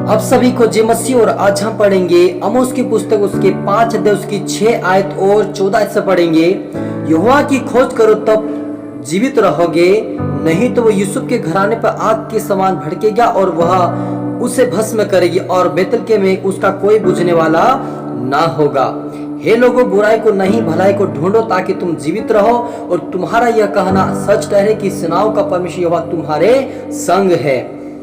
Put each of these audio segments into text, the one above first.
अब सभी को जय मसीह। और आज हम पढ़ेंगे आमोस की पुस्तक उसके 5 अध्याय उसकी 6 आयत और 14 आयत से पढ़ेंगे। यहोवा की खोज करो तब जीवित रहोगे, नहीं तो वो यूसुफ के घराने पर आग के समान भड़केगा और वह उसे भस्म करेगी और बेतल के में उसका कोई बुझने वाला ना होगा। हे लोगों, बुराई को नहीं भलाई को ढूंढो ताकि तुम जीवित रहो और तुम्हारा यह कहना सच ठहरे कि सेनाओं का परमेश्वर यहोवा तुम्हारे संग है।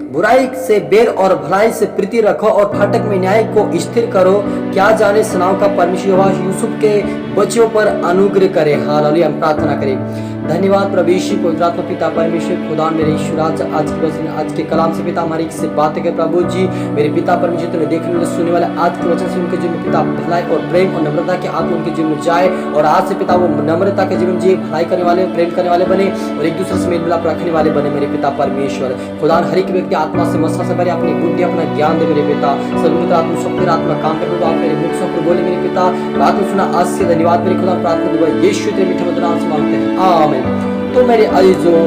बुराई से बैर और भलाई से प्रीति रखो और फाटक में न्याय को स्थिर करो। क्या जाने सेनाओं का परमेश्वर यहोवा यूसुफ के बच्चों पर अनुग्रह करे। हालेलुया। हम प्रार्थना करें। धन्यवाद प्रभु यीशु पवित्र आत्मा पिता परमेश्वर खुदा मेरे ईश्वर आज के कलाम से पिता हमारी से बातें कर प्रभु जी। मेरे पिता परमेश्वर तुम्हें देखने वाले सुनने वाले आज के वचन से उनके जीवन में पिता भलाई और प्रेम और नम्रता के आत्मा उनके जीवन में जाए और आज से पिता वो नम्रता के जीवन जिए, भलाई करने वाले प्रेम करने वाले बने और एक दूसरे से मेल मिलाप रखने वाले बने। मेरे पिता परमेश्वर खुदा हर एक व्यक्ति आत्मा से मसा से भरे अपनी बुद्धि अपना ज्ञान दे। मेरे पिता सर्वोत्तम आत्मा शक्ति आत्मा काम कर आप मेरे मुख से बोले। मेरे पिता रात में सुना आज से धन्यवाद मेरे खुदा प्रार्थना दुआ यीशु तेरे मीठे मधुर नाम से मांगते हैं, आमीन। तो मेरे अजीजों,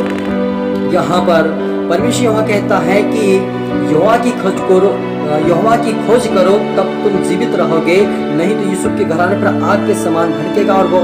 यहाँ पर परमेश्वर यहोवा कहता है कि यहोवा की खोज करो तब तुम जीवित रहोगे, नहीं तो यूसुफ के घराने पर आग के समान भड़केगा और वो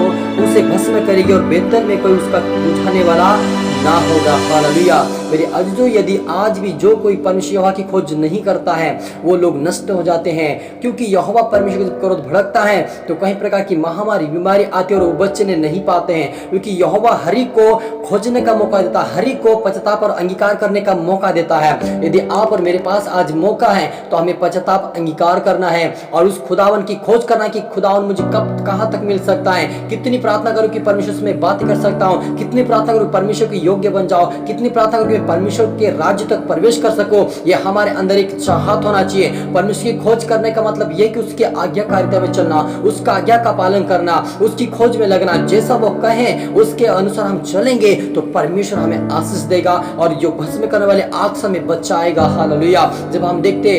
उसे भस्म करेगी और बेतल में कोई उसका बुझाने वाला ना होगा। हालेलुया। मेरे अजीजों, यदि आज भी जो कोई परमेश्वर यहोवा की खोज नहीं करता है वो लोग नष्ट हो जाते हैं, क्योंकि यहोवा परमेश्वर के क्रोध भड़कता है तो कई प्रकार की महामारी बीमारी आती है और वो बचने नहीं पाते हैं, क्योंकि यहोवा हर एक को खोजने का मौका देता है, हर एक को पश्चाताप और अंगीकार करने का मौका देता है। यदि आप और मेरे पास आज मौका है तो हमें पश्चाताप अंगीकार करना है और उस खुदावन की खोज करना कि खुदावन मुझे कब कहां तक मिल सकता है। कितनी प्रार्थना करूं कि परमेश्वर से मैं बात कर सकता हूं, कितनी प्रार्थना करूं परमेश्वर के योग्य बन जाओ, कितनी प्रार्थना करूं कि परमेश्वर के राज्य तक प्रवेश कर सको। यह हमारे अंदर एक चाहत होना चाहिए। परमेश्वर की खोज करने का मतलब यह कि उसके आज्ञाकारिता में चलना, उसका आज्ञा का पालन करना, उसकी खोज में लगना। जैसा वो कहे उसके अनुसार हम चलेंगे तो परमेश्वर हमें आशीष देगा और जो भस्म करने वाले आग से हमें बचाएगा। हालेलुया। जब हम देखते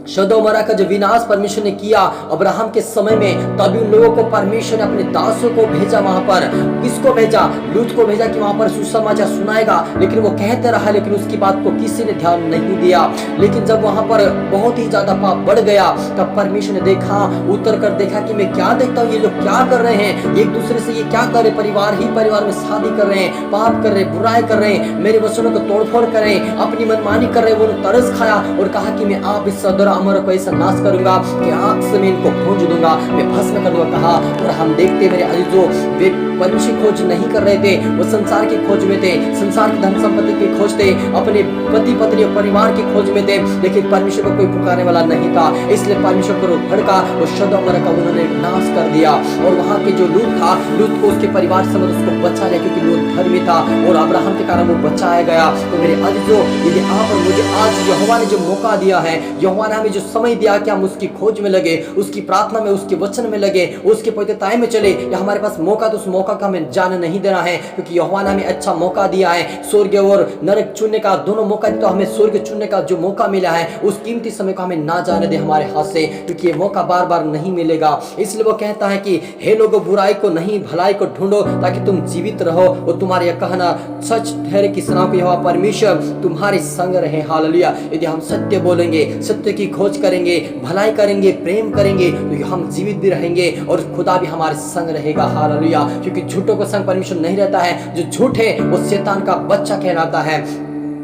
शदोमरा का जो विनाश परमेश्वर ने किया अब्राहम के समय में, तभी उन लोगों को परमेश्वर ने अपने दासों को भेजा वहां पर। किसको भेजा? लूत को भेजा कि वहां पर सुसमाचार सुनाएगा, लेकिन वो कहते रहा, लेकिन उसकी बात को किसी ने ध्यान नहीं दिया। लेकिन जब वहां पर बहुत ही ज्यादा पाप बढ़ गया तब परमेश्वर ने उतर कर देखा कि मैं क्या देखता हूँ, ये लोग क्या कर रहे हैं, एक दूसरे से ये क्या कर रहे, परिवार में शादी कर रहे हैं, पाप कर रहे हैं, बुराई कर रहे हैं, मेरे वचनों को तोड़फोड़ कर रहे हैं, अपनी मनमानी कर रहे हैं। वो तरस खाया और कहा कि मैं आप इस अमर को ऐसा नाश करूंगा कि आग से मैं इनको भूंज दूंगा, मैं भस्म कर दूंगा कहा। और हम देखते मेरे अजीजों, वे परमेश्वर की खोज नहीं कर रहे थे, वो संसार की खोज में थे, संसार की धन संपत्ति की खोज थे, अपने पति पत्नी और परिवार की खोज में थे, लेकिन परमेश्वर को कोई पुकारने वाला नहीं था। इसलिए परमेश्वर को भड़का और सदोम का उन्होंने नाश कर दिया। और वहां के जो लूत को उसके परिवार समेत उसको बचा लिया, क्योंकि लूत धर्मी था और अब्राहम के कारण वो बचाया गया। तो मेरे अजीजों, यदि आप और मुझे आज यहोवा ने जो मौका दिया है, यहोवा ने हमें जो समय दिया कि हम उसकी खोज में लगे, उसकी प्रार्थना में, उसके वचन में लगे, उसके पवित्रताएं में चले, या हमारे पास मौका तो उस मौका का हमें जाने नहीं देना है, क्योंकि यहोवा ने हमें अच्छा मौका दिया है। स्वर्ग और नरक चुनने का दोनों मौका दिया, तो हमें स्वर्ग चुनने का जो मौका मिला है उस कीमती समय को हमें ना जाने दे हमारे हाथ से, क्योंकि ये मौका बार बार नहीं मिलेगा। इसलिए वो कहता है कि हे लोगों, बुराई को नहीं भलाई को ढूंढो ताकि तुम जीवित रहो और तुम्हारा यह कहना सच ठहरे कि सेनाओं का यहोवा परमेश्वर तुम्हारे संग रहे। हालेलुया। यदि हम सत्य बोलेंगे, सत्य की खोज करेंगे, भलाई करेंगे, प्रेम करेंगे, तो हम जीवित भी रहेंगे और खुदा भी हमारे संग रहेगा। हालेलुया। क्योंकि झूठों का संग परमेश्वर नहीं रहता है। जो झूठ है वो शैतान का बच्चा कहलाता है,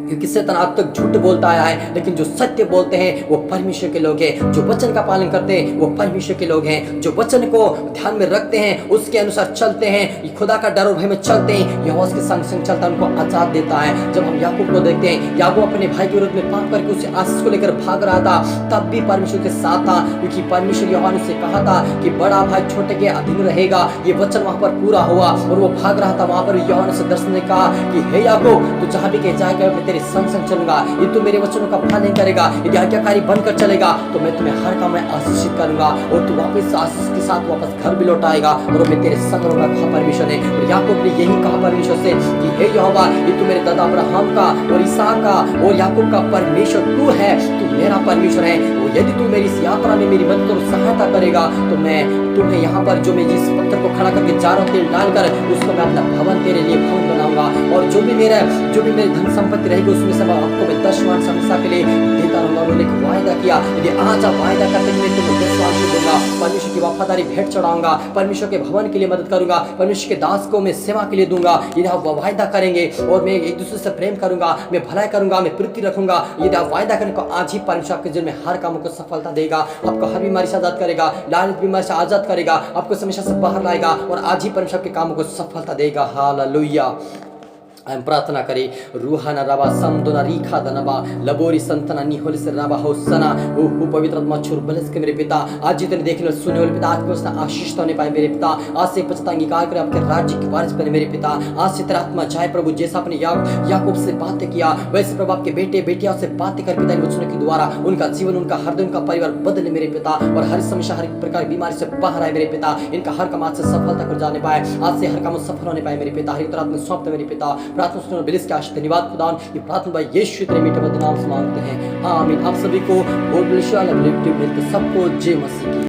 क्योंकि शैतान आज तक झूठ बोलता आया है, लेकिन जो सत्य बोलते हैं वो परमेश्वर के लोग हैं। जो वचन का पालन करते हैं वो परमेश्वर के लोग हैं। जो वचन को ध्यान में रखते हैं, उसके अनुसार चलते हैं, खुदा का डर और भय में चलते हैं, यहोवा उसके संग संग चलता है, उनको आजाद देता है। जब हम याकूब को देखते हैं, याकूब अपने भाई के विरुद्ध में पाप करके उसे आशीष को लेकर भाग रहा था, तब भी परमेश्वर के साथ था, क्योंकि परमेश्वर यहोवा ने उसे कहा था कि बड़ा भाई छोटे के अधीन रहेगा। ये वचन वहां पर पूरा हुआ और वो भाग रहा था। वहां पर यहोवा ने उसे दर्शन ने कहा कि हे याकूब, तू जहां भी कहीं जाएगा मैं तेरे संग संग चलूंगा, यदि तू मेरे वचनों का पालन करेगा, यदि आज्ञाकारी बनकर चलेगा, तो मैं तुम्हें हर काम में आशीषित करूंगा और तू वापस आशीष के साथ वापस घर भी लौट आएगा और मैं तेरे संग रहूंगा, कहा परमेश्वर ने। और याकूब ने यही कहा परमेश्वर से कि हे यहोवा, ये तू मेरे दादा अब्राहम का और इसहाक का और याकूब का परमेश्वर तू है, तू मेरा परमेश्वर है। और यदि तू मेरी इस यात्रा में मेरी मदद और सहायता करेगा तो मैं तुम्हें यहाँ पर जो मैं जिस पत्थर को खड़ा करके जा रहा हूँ तेल डालकर उसको मैं अपना भवन तेरे लिए भवन बनाऊंगा, और जो भी मेरे धन संपत्ति रहेगी देंगे उसमें से आपको मैं 10 हमेशा के लिए देता रहूंगा। उन्होंने एक वायदा किया, यदि आज आप वायदा करते हैं मैं तुमको 10 दूंगा, परमेश्वर की वफादारी भेंट चढ़ाऊंगा, परमेश्वर के भवन के लिए मदद करूंगा, परमेश्वर के दास को मैं सेवा के लिए दूंगा। यदि आप वायदा करेंगे और मैं एक दूसरे से प्रेम करूंगा, मैं भलाई करूंगा, मैं प्रीति रखूंगा, यदि आप वायदा करें तो आज ही परमेश्वर आपके जीवन में हर कामों को सफलता देगा, आपको हर बीमारी से आजाद करेगा, लालच बीमारी से आजाद करेगा, आपको समस्या से बाहर लाएगा और आज ही परमेश्वर के कामों को सफलता देगा। हालेलुया। हम प्रार्थना करें, रूहाना रबा समदोना रीखा दनबा लबोरी संतना निहोली से रबा होसना ओ पवित्र आत्मा छुर बलस के मेरे पिता, आज जितने देखने और सुनने वाले पिता, आज को उसने आशीष होने पाए मेरे पिता, आज से पछता अंगीकार करें आपके राज्य की वारिस बने मेरे पिता। आज से तेरा आत्मा चाहे प्रभु, जैसा अपने याकूब से बातें किया वैसे प्रभु आपके बेटे बेटियों से बातें कर पिता, इन वचनों के द्वारा उनका जीवन, उनका हृदय, उनका परिवार बदले मेरे पिता, और हर समस्या हर प्रकार की बीमारी से बाहर आए मेरे पिता, इनका हर काम आज से सफलता कर जाने पाए, आज से हर काम सफल होने पाए मेरे पिता। हर तरह में सौंपते मेरे पिता, प्रार्थना सुनो बिलिस के आशीष धन्यवाद खुदा, ये प्रार्थना भाई यीशु तेरे मीठे मधुर नाम से मांगते हैं, आमीन। आप सभी को गॉड ब्लेस यू ऑल, सबको जय मसीह की।